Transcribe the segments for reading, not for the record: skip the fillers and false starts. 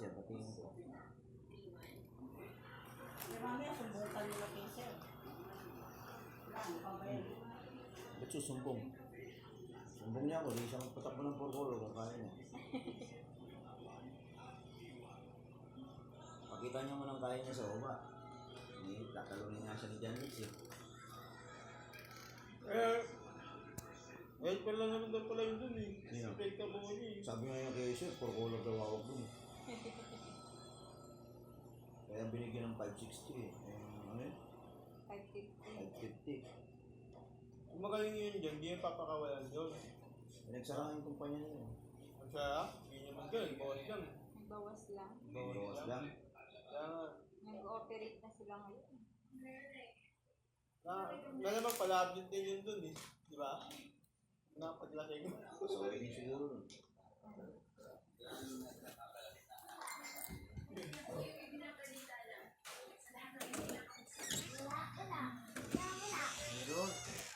sir, patingin ko. Marami ang sumbukan nila kay sir. Ba't susumbong? Sumbong niya ako, di siya magpatakbo ng porkolo kung kaya niya. Pakita niya mo ng kaya niya sa baba. Tatalunin nga siya ni John Mitch eh. Kahit pala naman daw pala yun dun eh. Sino? Fake ka mo eh. Sabi nga yung kay sir, porkolo daw ako dun. Kaya binigyan ng 560 eh. Ano yun? 550. 550. Kung magaling yun dyan, hindi yung papakawalan yun. Pinagsara yung kumpanya niya. Ang saya, hindi naman ganun, bawas lang. Nagbawas lang. Bawas lang. Kaya nga, Nag-operate na sila ngayon. na naman pala-update din yun dun eh. Di ba? Napaglaki ko. So, hindi siguro nun. Meron.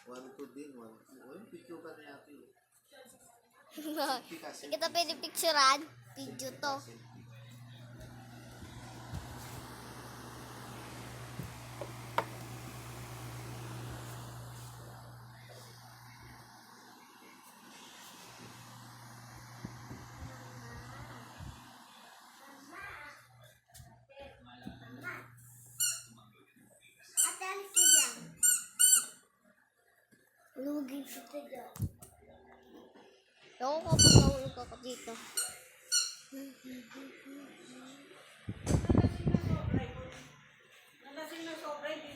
1-2 din. 1-2. Yung picture ka niya ate. Hindi kita pwede picturean. Video to. Ate, alis ka dyan. Lugin kita dyan. Ako kapag nahulog ako dito. Nalasing na sobra, hindi